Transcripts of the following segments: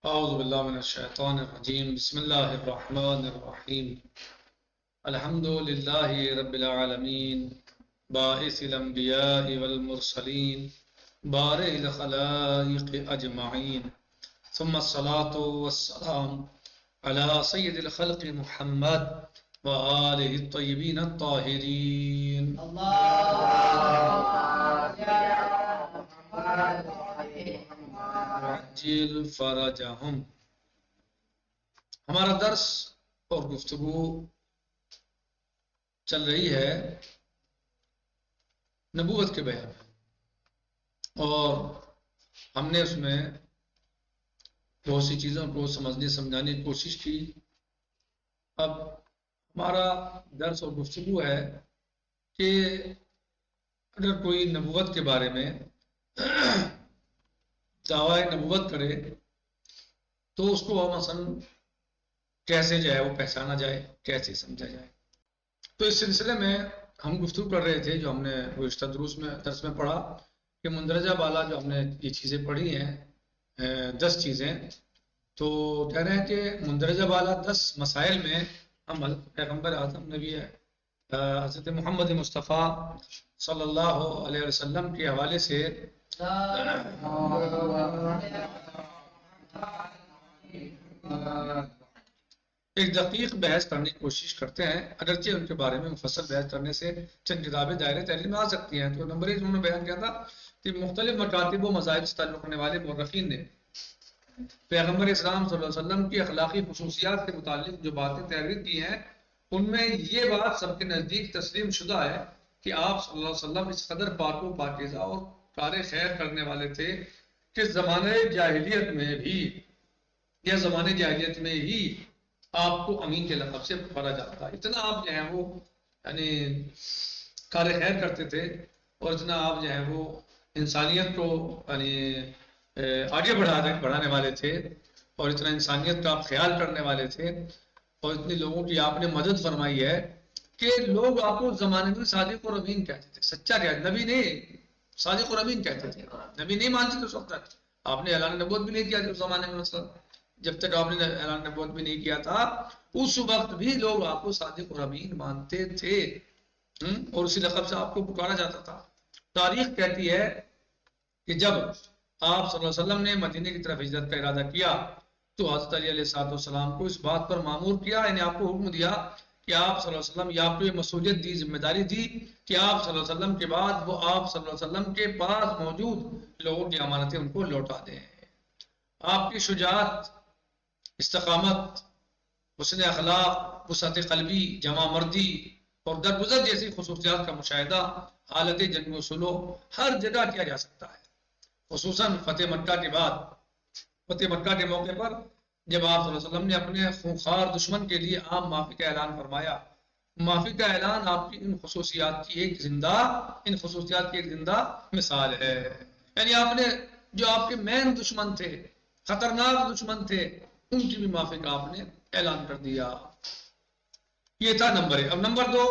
اعوذ باللہ من الشیطان الرجیم بسم اللہ الرحمن الرحیم الحمد للہ رب العالمین باعث الانبیاء والمرسلین بارئ الخلائق اجمعین ثم الصلاة والسلام على سید الخلق محمد وآلہ الطیبین الطاہرین عجل فرجہم۔ ہمارا درس اور گفتگو چل رہی ہے نبوت کے بیان میں، اور ہم نے اس میں بہت سی چیزوں کو سمجھنے سمجھانے کی کوشش کی۔ اب ہمارا درس اور گفتگو ہے کہ اگر کوئی نبوت کے بارے میں دعویٰ نبوت کرے تو اس کو مثلا کیسے جو ہے وہ پہچانا جائے، کیسے سمجھا جائے۔ تو اس سلسلے میں ہم گفتگو کر رہے تھے، جو ہم نے گزشتہ درس میں پڑھا کہ مندرجہ بالا جو ہم نے یہ چیزیں پڑھی ہیں 10 چیزیں، تو کہہ رہے ہیں کہ مندرجہ بالا 10 مسائل میں ہم پیغمبر اعظم نبی حضرت محمد مصطفیٰ صلی اللہ علیہ وسلم کے حوالے سے ایک دقیق بحث کرنے کی کوشش کرتے ہیں، اگرچہ ان کے بارے میں مفصل بحث کرنے سے چند کتابیں دائرۂ تعلیم میں آ سکتی ہیں۔ تو نمبر 1 انہوں نے بیان کیا تھا کہ مختلف مکاتب و مذاہب سے تعلق رکھنے والے مورخین نے پیغمبر اسلام صلی اللہ علیہ وسلم کی اخلاقی خصوصیات کے متعلق جو باتیں تحریر کی ہیں، ان میں یہ بات سب کے نزدیک تسلیم شدہ ہے کہ آپ صلی اللہ علیہ وسلم اس قدر پاک و پاکیزہ اور کار خیر کرنے والے تھے کہ زمانے جاہلیت میں ہی آپ کو امین کے لقب سے پکارا جاتا تھا۔ اتنا آپ جو ہیں وہ یعنی کار خیر کرتے تھے، اور اتنا آپ جو ہیں وہ انسانیت کو یعنی آگے بڑھانے والے تھے، اور اتنا انسانیت کا آپ خیال کرنے والے تھے، اور اتنے لوگوں کی آپ نے مدد فرمائی ہے کہ لوگ آپ کو زمانے میں صادق اور امین کہتے تھے۔ سچا کہتے، نبی نہیں، صادق اور امین کہتے تھے۔ نبی نہیں مانتے تھے اس وقت تک، آپ نے اعلان نبوت بھی نہیں کیا تھا اس زمانے میں، مثلا جب تک آپ نے اعلان نبوت بھی نہیں کیا تھا اس وقت بھی لوگ آپ کو صادق اور امین مانتے تھے، اور اسی لقب سے آپ کو پکارا جاتا تھا۔ تاریخ کہتی ہے کہ جب آپ صلی اللہ علیہ وسلم نے مدینے کی طرف ہجرت کا ارادہ کیا تو حضرت علی علیہ السلام کو اس بات پر مامور کیا، یعنی آپ کو حکم دیا کہ آپ صلی اللہ علیہ وسلم، یا آپ کو یہ مسئولیت دی، ذمہ داری دی کہ آپ صلی اللہ علیہ وسلم کے بعد وہ آپ صلی اللہ علیہ وسلم کے پاس موجود لوگوں کی امانتیں ان کو لوٹا دیں۔ آپ کی شجاعت، استقامت، حسن اخلاق، وسعت قلبی، جمع مردی اور درگزر جیسی خصوصیات کا مشاہدہ حالت جنگ و صلح ہر جگہ کیا جا سکتا ہے، خصوصاً فتح مکہ کے بعد، فتح مکہ کے موقع پر جب آپ صلی اللہ علیہ وسلم نے اپنے خونخوار دشمن کے لیے عام معافی کا اعلان فرمایا۔ معافی کا اعلان آپ کی ان خصوصیات کی ایک زندہ مثال ہے۔ یعنی آپ نے جو آپ کے مین دشمن تھے، خطرناک دشمن تھے، ان کی بھی معافی کا آپ نے اعلان کر دیا۔ یہ تھا نمبر 1۔ اب نمبر 2،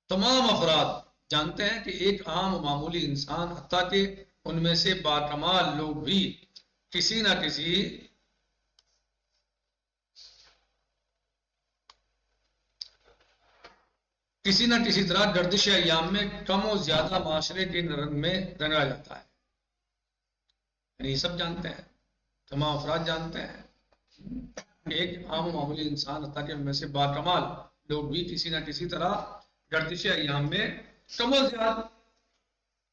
تمام افراد جانتے ہیں کہ ایک عام و معمولی انسان، حتیٰ کہ ان میں سے باکمال لوگ بھی کسی نہ کسی طرح گردش ایام میں کم و زیادہ معاشرے کے رنگ میں رنگا جاتا ہے۔ یعنی یہ سب جانتے ہیں، تمام افراد جانتے ہیں کہ ایک عام و معمولی انسان، حتیٰ کہ ان میں سے باکمال لوگ بھی کسی نہ کسی طرح گردش ایام میں کم و زیادہ،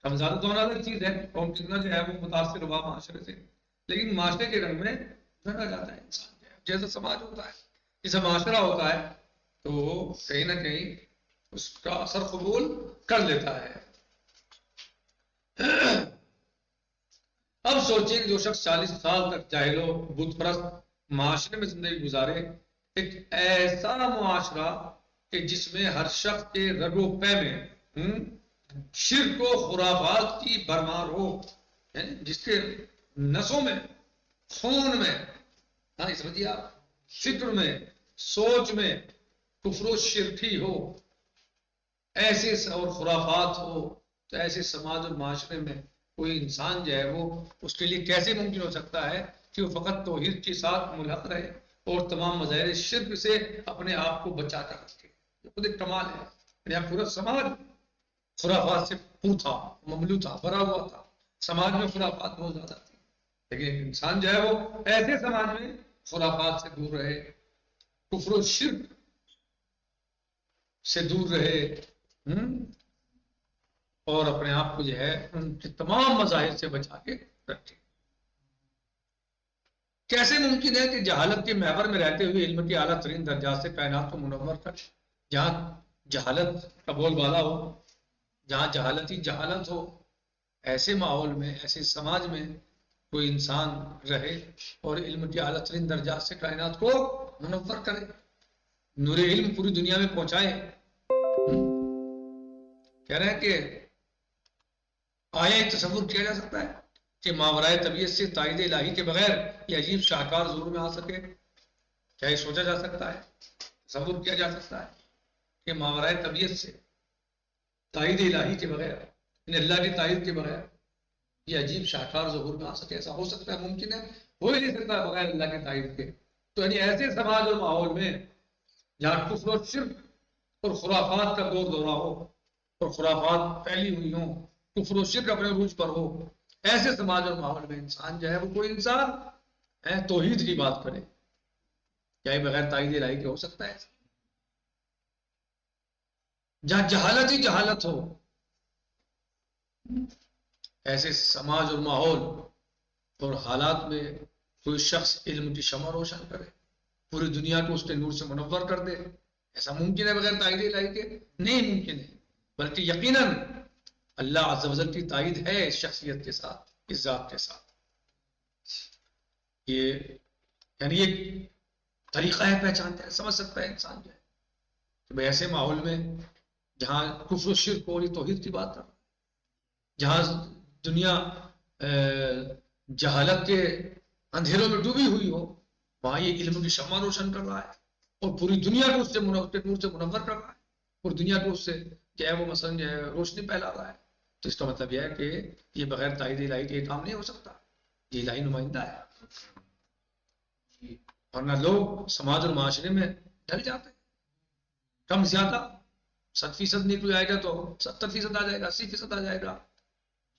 کم زیادہ تو ہونا الگ چیز ہے، قوم کتنا جو ہے وہ متاثر ہوا معاشرے سے، لیکن معاشرے کے رنگ میں رنگا جاتا ہے انسان۔ جیسا سماج ہوتا ہے، جیسا معاشرہ ہوتا ہے، تو کہیں نہ کہیں اس کا اثر قبول کر لیتا ہے۔ اب سوچیں کہ جو شخص 40 سال تک جاہل و بت پرست معاشرے میں زندگی گزارے، ایک ایسا معاشرہ کہ جس میں ہر شخص کے رگ و پے میں شرک و خرافات کی بھرمار ہو، یعنی جس کے نسوں میں، خون میں، سمجھیے آپ، فکر میں، سوچ میں کفر و شرک ہی ہو، ایسے اور خرافات ہو، تو ایسے سماج اور معاشرے میں کوئی انسان جو ہے وہ، اس کے لیے کیسے ممکن ہو سکتا ہے کہ کہ وہ فقط توحید کے ساتھ ملحق رہے اور تمام مظاہر شرک سے اپنے آپ کو بچا کر رکھے. یہ خود ایک کمال ہے. یعنی پورا سماج خرافات سے پر تھا، مملو تھا، بھرا ہوا تھا. سماج میں خرافات بہت زیادہ تھی، لیکن انسان جو ہے وہ ایسے سماج میں خرافات سے دور رہے، کفر و شرک سے دور رہے، اور اپنے آپ کو جو ہے ان کے تمام مظاہر سے بچا کے رکھے. کیسے ممکن ہے کہ جہالت کے محور میں رہتے ہوئے علم کے اعلیٰ ترین درجات سے کائنات کو منور کر، جہاں جہالت کا بول بالا ہو، جہاں جہالت ہی جہالت ہو، ایسے ماحول میں، ایسے سماج میں کوئی انسان رہے اور علم کے اعلیٰ ترین درجات سے کائنات کو منور کرے، نور علم پوری دنیا میں پہنچائے. کہہ رہے ہیں کہ آیا یہ تصور کیا جا سکتا ہے کہ ماورائے طبیعت سے تائید الہی کے بغیر یہ عجیب شاہکار ظہور میں آ سکے؟ کیا یہ سوچا جا سکتا ہے، تصور کیا جا سکتا ہے کہ ماورائے طبیعت سے تائید الہی کے بغیر، یعنی اللہ کی تائید کے بغیر یہ عجیب شاہکار ظہور میں آ سکے؟ ایسا ہو سکتا ہے؟ ممکن ہے؟ ہو ہی نہیں سکتا بغیر اللہ کی تائید کے. تو یعنی ایسے سماج اور ماحول میں جہاں کفر و شرک اور خرافات کا دور دورہ ہو اور خرافات پھیلی ہوئی ہوں، کفر و شرک اپنے عروج پر ہو، ایسے سماج اور ماحول میں انسان جو ہے وہ کوئی انسان ہے توحید کی بات کرے، کیا یہ بغیر تائید الہی کے ہو سکتا ہے؟ جہاں جہالت ہی جہالت ہو، ایسے سماج اور ماحول اور حالات میں کوئی شخص علم کی شمع روشن کرے، پوری دنیا کو اس کے نور سے منور کر دے، ایسا ممکن ہے بغیر تائید الہی کے؟ نہیں ممکن ہے. بلکہ یقیناً اللہ عز و جل کی تائید ہے اس شخصیت کے ساتھ، اس ذات کے ساتھ. یہ یعنی یہ طریقہ ہے پہچانتے ہیں، سمجھ سکتا ہے انسان جو ہے کہ بھئی ایسے ماحول میں جہاں کفر و شرک اور توحید کی بات کر رہا ہے، جہاں دنیا جہالت کے اندھیروں میں ڈوبی ہوئی ہو، وہاں یہ علم کی شمع روشن کر رہا ہے اور پوری دنیا کو اس سے نور سے منور کر رہا ہے، پوری دنیا کو اس سے جو ہے وہ مثلا جو ہے روشنی پھیلا رہا ہے. تو اس کا مطلب یہ ہے کہ یہ بغیر تائید الہی کے کام نہیں ہو سکتا، یہ الہی نمائندہ ہے. ورنہ لوگ سماج اور معاشرے میں ڈھل جاتے ہیں، کم زیادہ 100% نہیں کوئی آئے گا تو 70% آ جائے گا، 80% آ جائے گا،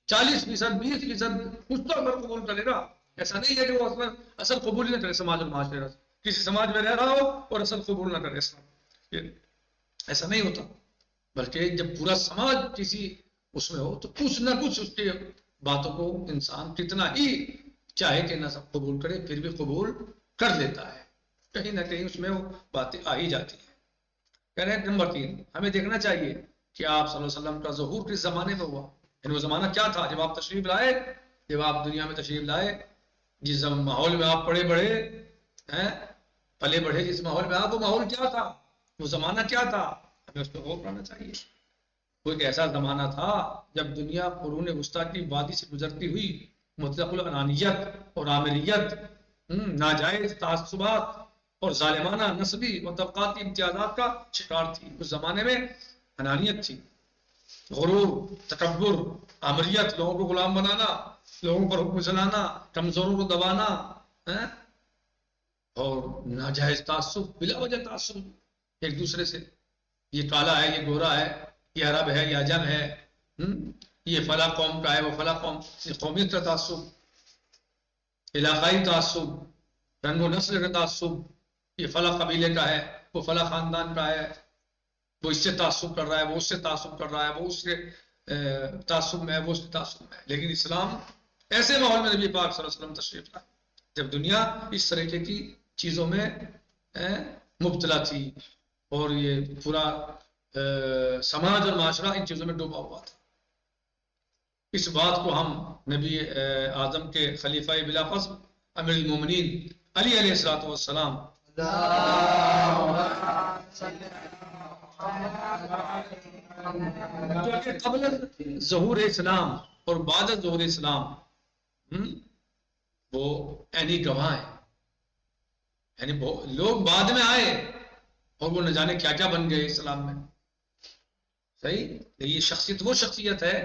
40%، 20% کچھ تو اگر قبول کرے گا. ایسا نہیں ہے کہ وہ اصل قبول ہی نہ کرے سماج اور معاشرے، کسی سماج میں رہ رہا ہو اور اصل قبول نہ کرے، ایسا نہیں ہوتا. بلکہ جب پورا سماج کسی اس میں ہو تو کچھ نہ کچھ اس کے باتوں کو انسان کتنا ہی چاہے کہ نہ سب قبول کرے پھر بھی قبول کر لیتا ہے، کہیں نہ کہیں اس میں وہ باتیں آ ہی جاتی ہیں. کہہ رہے ہیں نمبر 3، ہمیں دیکھنا چاہیے کہ آپ صلی اللہ علیہ وسلم کا ظہور کس زمانے میں ہوا. یعنی وہ زمانہ کیا تھا جب آپ تشریف لائے، جب آپ دنیا میں تشریف لائے، جس ماحول میں آپ پڑے بڑھے ہیں، پلے بڑھے، جس ماحول میں آپ، وہ ماحول کیا تھا، وہ زمانہ کیا تھا، ہمیں اس پہ غور کرنا چاہیے. وہ ایک ایسا زمانہ تھا جب دنیا قرون وسطیٰ کی وادی سے گزرتی ہوئی مطلق العنانیت اور آمریت، ناجائز تعصبات اور ظالمانہ نسبی و طبقاتی امتیازات کا شکار تھی. اس زمانے میں انانیت تھی، غرور، تکبر، آمریت، لوگوں کو غلام بنانا، لوگوں پر حکم چلانا، کمزوروں کو دبانا، اور ناجائز تعصب، بلا وجہ تعصب ایک دوسرے سے، یہ کالا ہے، یہ گورا ہے، یہ عرب ہے، یہ عجم ہے، یہ فلاں قوم کا ہے، وہ فلاں قوم، یہ قومیت کا تعصب، علاقائی تعصب، رنگ و نسل کا تعصب، یہ فلاں قبیلے کا ہے، وہ فلاں خاندان کا ہے، وہ اس سے تعصب کر رہا ہے، وہ اس سے تعصب کر رہا ہے، وہ اس سے تعصب میں ہے، وہ اس سے تعصب میں ہے. لیکن اسلام ایسے ماحول میں نبی پاک صلی اللہ علیہ وسلم تشریف لائے جب دنیا اس طریقے کی چیزوں میں مبتلا تھی اور یہ پورا سماج اور معاشرہ ان چیزوں میں ڈوبا ہوا تھا. اس بات کو ہم نبی اعظم کے خلیفہ بلا فصل امیر المومنین علی علیہ الصلوۃ والسلام قبل ظہور اسلام اور بعد ظہور اسلام وہ عینی گواہ ہیں. یعنی لوگ بعد میں آئے اور وہ نہ جانے کیا کیا بن گئے اسلام میں. صحیح، یہ شخصیت وہ شخصیت ہے،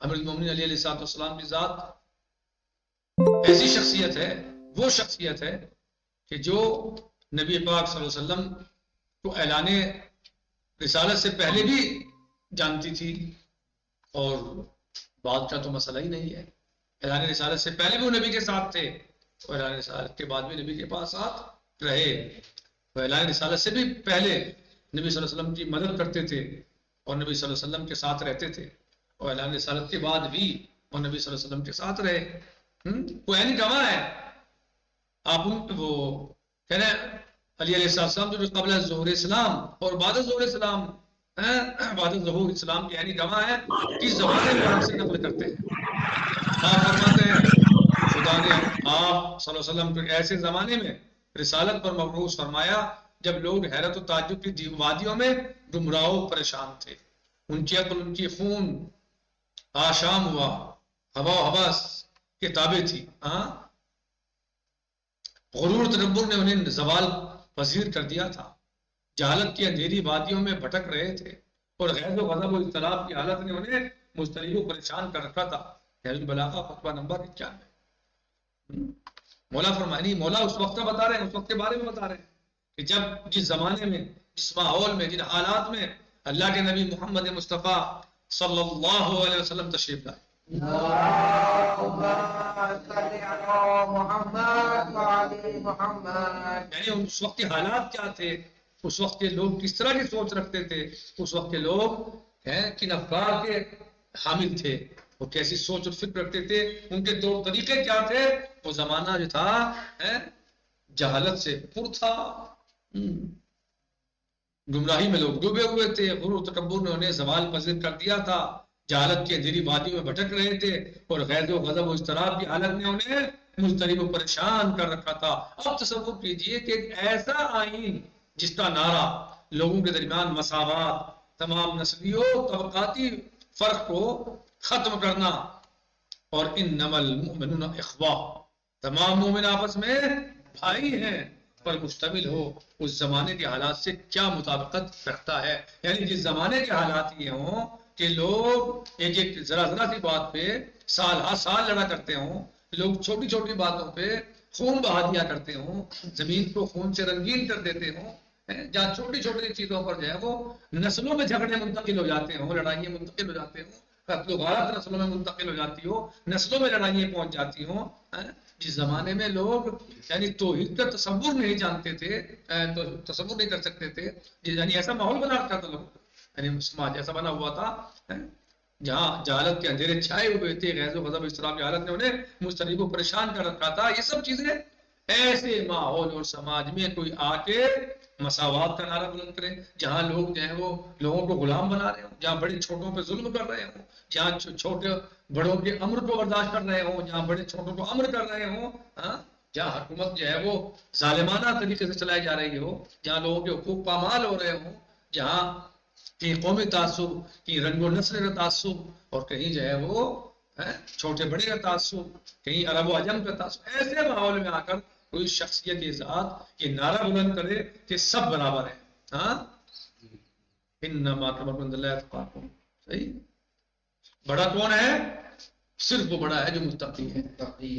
امیر المومنین علی علیہ الصلوۃ والسلام کی ذات ایسی شخصیت ہے وہ شخصیت ہے کہ جو نبی پاک صلی اللہ علیہ وسلم کو اعلان رسالت سے پہلے بھی جانتی تھی، اور بعد کا تو مسئلہ ہی نہیں ہے۔ اعلان رسالت سے پہلے بھی وہ نبی کے ساتھ تھے، اور اعلان رسالت کے بعد بھی نبی کے پاس ساتھ رہے۔ وہ اعلان رسالت سے بھی پہلے نبی صلی اللہ علیہ وسلم کی مدد کرتے تھے اور نبی صلی اللہ علیہ وسلم کے ساتھ رہتے تھے، اور اعلان رسالت کے بعد بھی وہ نبی صلی اللہ علیہ وسلم کے ساتھ رہے۔ وہ عین گواہ ہے۔ آپ وہ کہہ رہے ہیں علی علیہ السلام جو قبل ظہور اسلام اور بعد ظہور اسلام، بعد ظہور اسلام کے یعنی گواہ ہے کس زمانے میں آپ سے نقل کرتے ہیں۔ آپ فرماتے ہیں خدا نے آپ صلی اللہ علیہ وسلم کو ایسے زمانے میں رسالت پر مبعوث فرمایا جب لوگ حیرت و تعجب کی وادیوں میں گمراہ و پریشان تھے، ان کی عقل ان کی خون آشام ہوا، ہوا و حواس کتابیں تھی، غرور تکبر نے انہیں زوال پذیر کر دیا تھا، جہالت کی اندھیری وادیوں میں بھٹک رہے تھے، اور غیظ و غضب و اضطراب کی حالت نے انہیں مضطرب و پریشان کر رکھا تھا۔ نہج البلاغہ فتویٰ نمبر 91۔ مولا فرمانی مولا اس وقت بتا رہے ہیں، اس وقت کے بارے میں بتا رہے ہیں کہ جب جس زمانے میں، جس ماحول میں، جن حالات میں اللہ کے نبی محمد مصطفیٰ صلی اللہ علیہ وسلم تشریف لائے، یعنی اس وقت کے حالات کیا تھے، اس وقت کے لوگ کس طرح کی سوچ رکھتے تھے، اس وقت کے لوگ کن افکار کے حامل تھے، وہ کیسی سوچ اور فکر رکھتے تھے، ان کے طور طریقے کیا تھے۔ وہ زمانہ جو تھا جہالت سے پر تھا، گمراہی میں لوگ ڈوبے ہوئے تھے، غرور و تکبر نے انہیں زوال پذیر کر دیا تھا، جہالت کی اندھیری وادیوں میں بھٹک رہے تھے، اور غیظ و غضب و اضطراب کی حالت نے انہیں مضطرب و پریشان کر رکھا تھا۔ اب تصور کیجئے کہ ایک ایسا آئین جس کا نعرہ لوگوں کے درمیان مساوات، تمام نسلی و طبقاتی فرق کو ختم کرنا، اور انما المؤمنون اخوہ، تمام مومن آپس میں بھائی ہیں، پر مشتمل ہو، اس زمانے کے حالات سے کیا مطابقت رکھتا ہے۔ یعنی جس زمانے کے حالات یہ ہوں کہ لوگ ایک ایک ذرا ذرا سی بات پہ سال ہر سال لڑا کرتے ہوں، لوگ چھوٹی چھوٹی باتوں پہ خون بہا دیا کرتے ہوں، زمین کو خون سے رنگین کر دیتے ہوں، جہاں چھوٹی چھوٹی چیزوں پر جو ہے وہ نسلوں میں جھگڑے منتقل ہو جاتے ہوں، لڑائیاں منتقل ہو جاتے ہوں، قتل و غارت نسلوں میں منتقل ہو جاتی ہو، نسلوں میں لڑائیاں پہنچ جاتی ہوں۔ جس زمانے میں لوگ یعنی توحید کا تصور نہیں جانتے تھے، تو تصور نہیں کر سکتے تھے، یعنی ایسا ماحول بنا رکھا تھا لوگ، یعنی سماج ایسا بنا ہوا تھا جہاں جہالت کے اندھیرے چھائے ہوئے تھے، غیظ و غضب اضطراب کی حالت نے انہیں مضطرب و پریشان کر رکھا تھا۔ یہ سب چیزیں ایسے ماحول اور سماج میں کوئی آ کے مساوات کا نعرہ بلند کرے، جہاں لوگ جو ہیں وہ لوگوں کو غلام بنا رہے ہوں، جہاں بڑے چھوٹوں پہ ظلم کر رہے ہوں، جہاں چھوٹے بڑوں کے امر کو برداشت کر رہے ہوں، جہاں بڑے چھوٹوں کو امر کر رہے ہوں، جہاں حکومت جو ہے وہ ظالمانہ طریقے سے چلائی جا رہی ہو، جہاں لوگوں کے حقوق پامال ہو رہے ہوں، جہاں کہیں قومی تعصب، کہیں رنگ و نسل کا تعصب، اور کہیں جو ہے وہ چھوٹے بڑے کا تعصب، کہیں عرب و عجم کا تعصب، ایسے ماحول میں آ کر کوئی شخصیت ذات یہ نعرہ بلند کرے کہ سب برابر ہیں، انما اکرمکم عند اللہ اتقاکم، صحیح؟ بڑا کون ہے؟ صرف وہ بڑا ہے جو متقی ہے،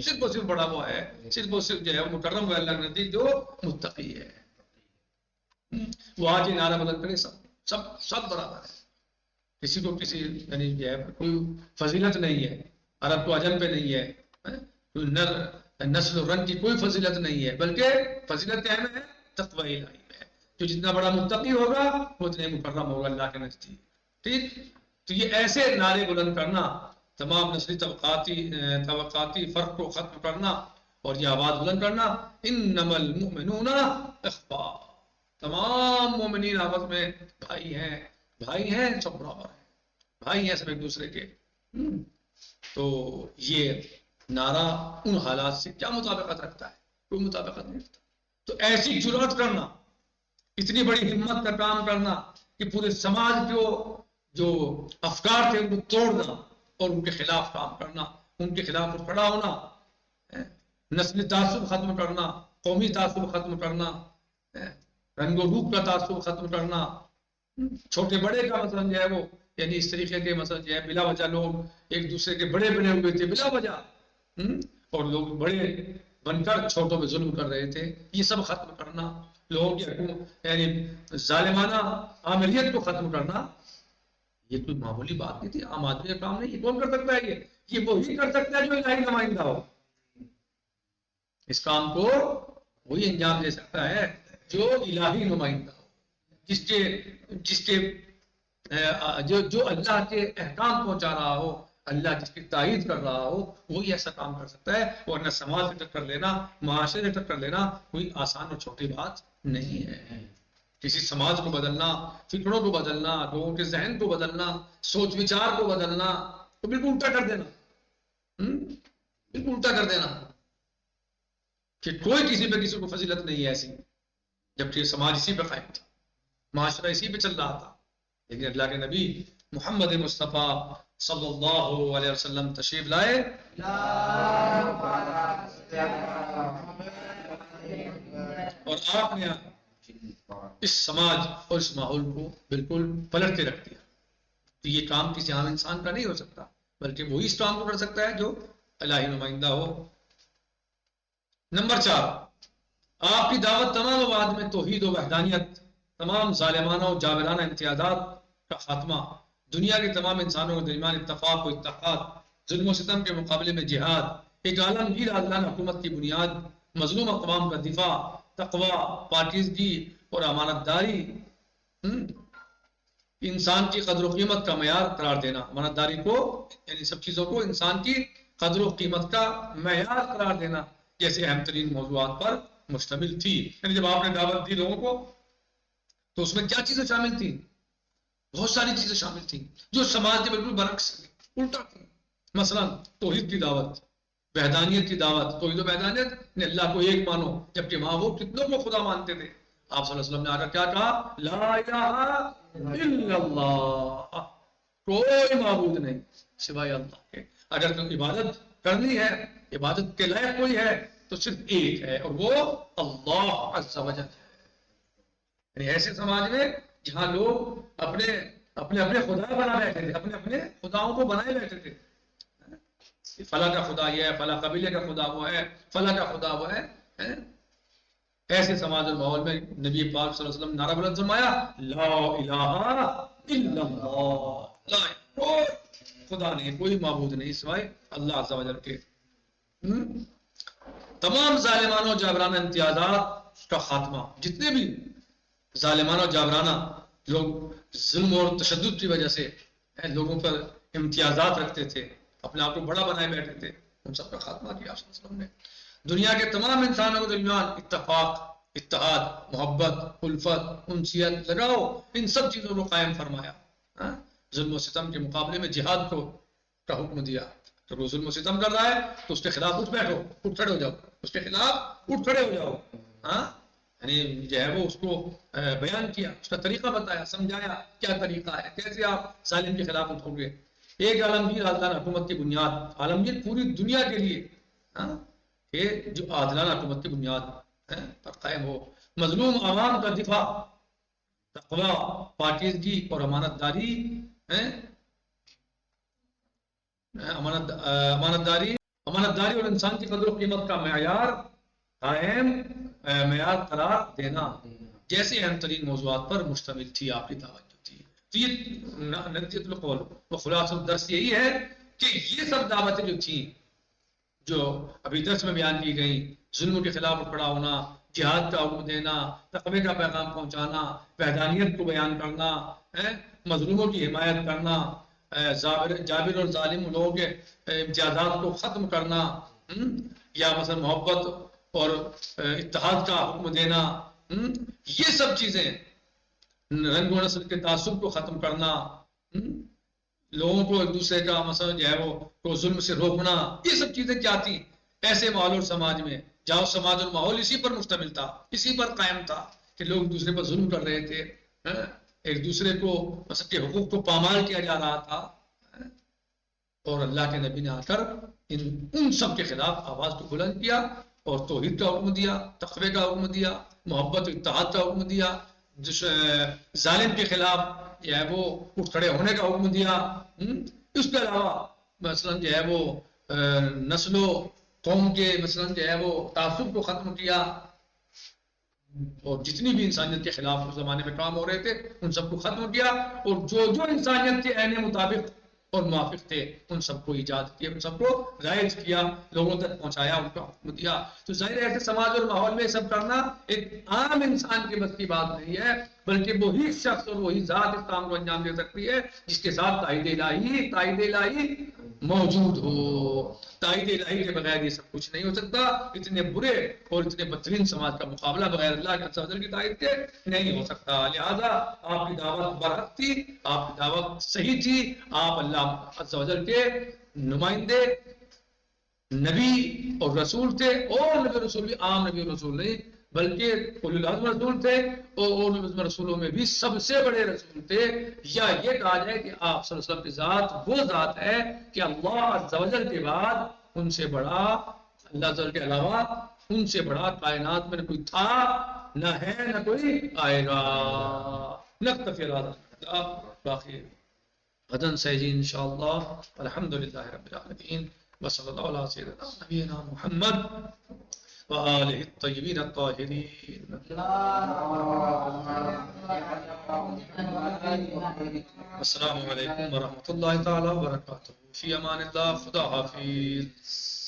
صرف اور صرف بڑا وہ ہے، صرف اور صرف جو ہے وہ مکرم ہے اللہ کے نزدیک جو متقی ہے۔ وہ آج یہ نعرہ بلند کرے سب برابر ہے، کسی کو کسی یعنی جو ہے کوئی فضیلت نہیں ہے، عرب کو عجم پہ نہیں ہے، کوئی نسل و رنگ کی کوئی فضیلت نہیں ہے، بلکہ فضیلت اہم ہے تقوی الہی میں، جو جتنا بڑا متقی ہوگا وہ اتنے مکرم ہوگا اللہ کے نزدیک، ٹھیک؟ تو یہ ایسے نعرے بلند کرنا، تمام نسلی طبقاتی فرق کو ختم کرنا اور یہ آواز بلند کرنا، انما المؤمنون اخوہ، تمام مومنین آپس میں بھائی ہیں، سب برابر ہیں، بھائی ہیں سب ایک دوسرے کے۔ تو یہ نعرہ ان حالات سے کیا مطابقت رکھتا ہے؟ کوئی مطابقت نہیں رکھتا۔ تو ایسی جرأت کرنا، اتنی بڑی ہمت کا کام کرنا کہ پورے سماج کو جو افکار تھے ان کو توڑنا اور ان کے خلاف کام کرنا، ان کے خلاف کھڑا ہونا، نسلی تعصب ختم کرنا، قومی تعصب ختم کرنا، رنگ و روپ کا تعصب ختم کرنا، چھوٹے بڑے کا مثلا جو ہے وہ یعنی اس طریقے کے مثلا جو ہے بلا وجہ لوگ ایک دوسرے کے بڑے بنے ہوئے تھے بلا وجہ، اور لوگ بڑے بن کر چھوٹوں پہ ظلم کر رہے تھے. یہ سب ختم کرنا، لوگوں کی یعنی ظالمانہ عاملیت کو ختم کرنا، یہ کوئی معمولی بات نہیں تھی، عام آدمی کا کام نہیں. یہ کون کر سکتا ہے؟ یہ وہی کر سکتا ہے جو الہی نمائندہ ہو. اس کام کو وہی انجام دے سکتا ہے جو الہی نمائندہ ہو، جس کے جو اللہ کے احکام پہنچا رہا ہو، اللہ جس کی تائید کر رہا ہو، وہی ایسا کام کر سکتا ہے. ورنہ سماج سے ٹکر لینا، معاشرے سے ٹکر لینا کوئی آسان اور چھوٹی بات نہیں ہے. کسی سماج کو بدلنا، فکروں کو بدلنا، لوگوں کے ذہن کو بدلنا، سوچ وچار کو بدلنا، تو بالکل الٹا کر دینا. بالکل الٹا کر دینا کہ کوئی کسی پہ کسی کو فضیلت نہیں ہے ایسی، جبکہ سماج اسی پہ قائم تھا، معاشرہ اسی پہ چل رہا تھا. لیکن اللہ کے نبی محمد مصطفیٰ صلی اللہ علیہ وسلم تشریف لائے، اور آپ نے اس سماج اور اس ماحول کو بالکل پلٹ کے رکھ دیا. تو یہ کام کسی عام انسان کا نہیں ہو سکتا، بلکہ وہی اس کام کو کر سکتا ہے جو الہی نمائندہ ہو. نمبر 4، آپ کی دعوت تمام مواد میں توحید و وحدانیت، تمام ظالمانہ و جابرانہ امتیازات کا خاتمہ، دنیا کے تمام انسانوں کے درمیان اتفاق و اتحاد، ظلم و ستم کے مقابلے میں جہاد، ایک عالمگیر عادلانہ حکومت کی بنیاد، مظلوم اقوام کا دفاع، تقوی، پاکیزگی اور امانت داری، انسان کی قدر و قیمت کا معیار قرار دینا. امانت داری کو، یعنی سب چیزوں کو انسان کی قدر و قیمت کا معیار قرار دینا، جیسے اہم ترین موضوعات پر مشتمل تھی. یعنی جب آپ نے دعوت دی لوگوں کو تو اس میں کیا چیزیں شامل تھیں؟ بہت ساری چیزیں شامل تھیں جو سماج کے بالکل برعکس الٹا تھی. مثلا توحید کی دعوت، وحدانیت کی دعوت. توحید و وحدانیت نے اللہ کو ایک مانو، جبکہ وہاں وہ کتنوں کو خدا مانتے تھے. آپ صلی اللہ علیہ وسلم نے آ کر کیا کہا؟ لا الہ الا اللہ، کوئی معبود نہیں سوائے اللہ کے. اگر تم عبادت کرنی ہے، عبادت کے لائق کوئی ہے تو صرف ایک ہے، اور وہ اللہ عز و جل ہے. یعنی ایسے سماج میں جہاں لوگ اپنے خدا بنا بیٹھے تھے، اپنے خداؤں کو بنائے بیٹھے تھے. فلاں کا خدا یہ ہے، فلاں قبیلے کا خدا وہ ہے، فلاں کا خدا وہ ہے. ایسے سماج اور ماحول میں نبی پاک صلی اللہ علیہ وسلم نے نعرہ بلند فرمایا، لا الہ الا اللہ، لا کوئی خدا نہیں، کوئی معبود نہیں سوائے اللہ عز و جل کے. تمام ظالمانہ و جابرانہ امتیازات کا خاتمہ. جتنے بھی ظالمانہ و جابرانہ لوگ ظلم اور تشدد کی وجہ سے لوگوں پر امتیازات رکھتے تھے، اپنے آپ کو بڑا بنائے بیٹھے تھے، ان سب کا خاتمہ کیا صلی اللہ علیہ وسلم نے. دنیا کے تمام انسانوں کے درمیان اتفاق، اتحاد، محبت، الفت، انسیت لگاؤ، ان سب چیزوں کو قائم فرمایا. ظلم و ستم کے مقابلے میں جہاد کا حکم دیا. جب وہ ظلم و ستم کر رہا ہے تو اس کے خلاف اٹھ بیٹھو، اٹھ کھڑے ہو جاؤ، اس کے خلاف اٹھ کھڑے ہو جاؤ. یعنی جو ہے وہ اس کو بیان کیا، اس کا طریقہ بتایا، سمجھایا کیا طریقہ ہے، کیسے آپ ظالم کے خلاف اٹھو گے. ایک عالمگیر عادلانہ حکومت کی بنیاد، عالمگیر پوری دنیا کے لیے کہ جو عادلانہ حکومت کی بنیاد پر قائم ہو، مظلوم عوام کا دفاع، تقوی، پاکیزگی اور امانت داری، امانت داری اور انسان کی قدر و قیمت کا معیار قائم، معیار قرار دینا، جیسے اہم ترین موضوعات پر مشتمل تھی آپ کی دعوت جو تھی. تو یہ نتیجۃ القول و خلاصہ الدرس یہی ہے کہ یہ سب دعوتیں جو تھیں، جو ابھی درس میں بیان کی گئیں، ظلم کے خلاف کھڑا ہونا، جہاد کا حکم دینا، تقوی کا پیغام پہنچانا، وحدانیت کو بیان کرنا، مظلوموں کی حمایت کرنا، جابر اور ظالم لوگوں کے امتیازات کو ختم کرنا، یا مثلا محبت اور اتحاد کا حکم دینا، یہ سب چیزیں، رنگ و نسل کے تعصب کو ختم کرنا، لوگوں کو ایک دوسرے کا مثلا جو ہے وہ ظلم سے روکنا، یہ سب چیزیں کیا تھیں ایسے ماحول اور سماج میں جہاں سماج اور ماحول اسی پر مشتمل تھا، اسی پر قائم تھا کہ لوگ ایک دوسرے پر ظلم کر رہے تھے، ایک دوسرے کو مثلا کے حقوق کو پامال کیا جا رہا تھا. اور اللہ کے نبی نے آ کر ان سب کے خلاف آواز کو بلند کیا اور توحید کا حکم دیا، تقوی کا حکم دیا، محبت و اتحاد کا حکم دیا، ظالم کے خلاف جو ہے وہ اٹھ کھڑے ہونے کا حکم دیا. اس کے علاوہ مثلا جو ہے وہ نسل و قوم کے مثلا جو ہے وہ تعصب کو ختم کیا، اور جتنی بھی انسانیت کے خلاف اس زمانے میں کام ہو رہے تھے ان سب کو ختم کیا، اور جو جو انسانیت کے عین مطابق اور موافق تھے ان سب کو ایجاد کیا، ان سب کو رائج کیا، لوگوں تک پہنچایا، ان کو حکم دیا۔ تو ظاہر ہے کہ سماج اور ماحول میں یہ سب کرنا ایک عام انسان کے بس کی بات نہیں ہے، بلکہ وہی شخص اور وہی ذات اس کام کو انجام دے سکتی ہے جس کے ساتھ تائید الہی موجود ہو۔ تائید الہی کے بغیر یہ سب کچھ نہیں ہو سکتا۔ اتنے برے اور اتنے بدترین سماج کا مقابلہ بغیر اللہ کے عز و جل کی تائید کے نہیں ہو سکتا۔ لہذا آپ کی دعوت برحق تھی، آپ کی دعوت صحیح تھی، آپ اللہ عز و جل کے نمائندے نبی اور رسول تھے، اور نبی رسول بھی عام نبی اور رسول نہیں بلکہ اولو العزم رسول تھے، اور اولو العزم رسولوں میں بھی سب سے بڑے رسول تھے۔ یا یہ کہا جائے کہ آپ صلی اللہ علیہ وسلم کی ذات وہ ذات ہے کہ اللہ عز و جل کے بعد ان سے بڑا، اللہ عز و جل کے علاوہ ان سے بڑا کائنات میں نہ کوئی تھا، نہ ہے، نہ کوئی آئے گا۔ نکتفی اللہ باقی غدن سے جی انشاءاللہ۔ الحمدللہ رب العالمین، وصلی اللہ علیہ سیدنا نبینا محمد وآلہ الطیبین الطاہرین۔ السلام علیکم ورحمۃ اللہ تعالی وبرکاتہ۔ فی امان اللہ، خدا حافظ۔